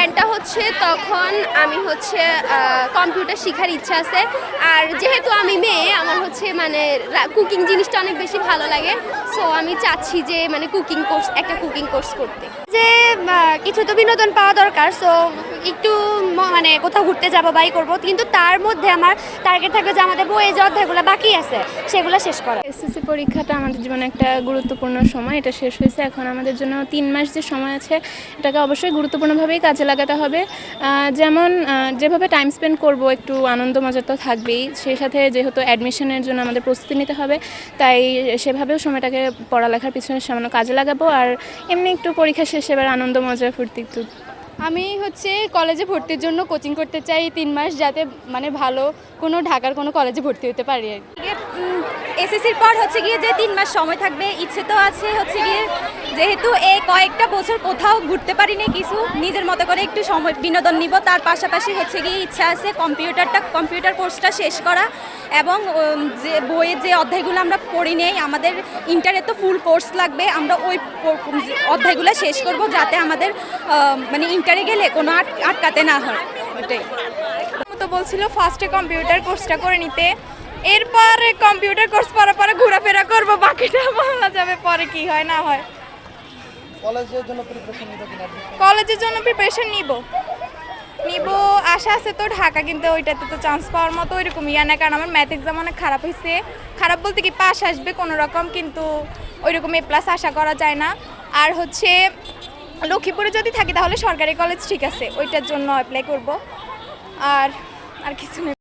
প্ল্যানটা হচ্ছে তখন আমি হচ্ছে কম্পিউটার শেখার ইচ্ছা আছে। আর যেহেতু আমি মেয়ে, আমার হচ্ছে মানে কুকিং জিনিসটা অনেক বেশি ভালো লাগে। সো আমি চাচ্ছি যে মানে একটা কুকিং কোর্স করতে। যে কিছু তো বিনোদন পাওয়া দরকার, সো একটু মানে কোথাও ঘুরতে যাবো বাই করবো, কিন্তু তার মধ্যে আমার টার্গেট থাকবে যে আমাদের বইয়ে যে অধ্যায়গুলো বাকি আছে সেগুলো শেষ করা। এসএসসি পরীক্ষাটা আমাদের জীবনে একটা গুরুত্বপূর্ণ সময়, এটা শেষ হয়েছে। এখন আমাদের জন্য 3 মাস যে সময় আছে এটাকে অবশ্যই গুরুত্বপূর্ণভাবেই কাজে লাগাতে হবে। যেমন যেভাবে টাইম স্পেন্ড করব, একটু আনন্দ মজা তো থাকবেই, সেই সাথে যেহেতু অ্যাডমিশনের জন্য আমাদের প্রস্তুতি নিতে হবে, তাই সেভাবেও সময়টাকে পড়ালেখার পিছনে সামান্য কাজে লাগাবো। আর এমনি একটু পরীক্ষা শেষে এবার আনন্দ মজা ফুর্তি একটু। আমি হচ্ছে কলেজে ভর্তির জন্য কোচিং করতে চাই 3 মাস, যাতে মানে ভালো কোনো ঢাকার কোনো কলেজে ভর্তি হতে পারি আর কি। এসএসসির পর হচ্ছে গিয়ে যে 3 মাস সময় থাকবে, ইচ্ছে তো আছে হচ্ছে গিয়ে যেহেতু এই কয়েকটা বছর কোথাও ঘুরতে পারিনি, কিছু নিজের মতো করে একটু সময় বিনোদন নিব। তার পাশাপাশি হচ্ছে গিয়ে ইচ্ছা আছে কম্পিউটার কোর্সটা শেষ করা, এবং যে বইয়ের যে অধ্যায়গুলো আমরা পড়ি নেই, আমাদের ইন্টারে তো ফুল কোর্স লাগবে, আমরা ওই অধ্যায়গুলো শেষ করব যাতে আমাদের মানে ইন্টারে গেলে কোনো আটকাতে না হয়। ওটাই তো বলছিল ফার্স্টে কম্পিউটার কোর্সটা করে নিতে, এরপর কম্পিউটার কোর্স পরে পরে ঘোরাফেরা করব, বাকিটা বলা যাবে পরে কি হয় না হয়। কলেজের জন্য প্রিপারেশন নিব আশা আছে তো ঢাকা, কিন্তু ওইটাতে তো চান্স পাওয়ার মতো ওইরকম ইয়া না, কারণ আমার ম্যাথ এক্সাম অনেক খারাপ হয়েছে। খারাপ বলতে কি পাস আসবে কোনো রকম, কিন্তু ওইরকম A+ আশা করা যায় না। আর হচ্ছে লক্ষ্মীপুরে যদি থাকি তাহলে সরকারি কলেজ ঠিক আছে, ওইটার জন্য অ্যাপ্লাই করব। আর কিছু নেই।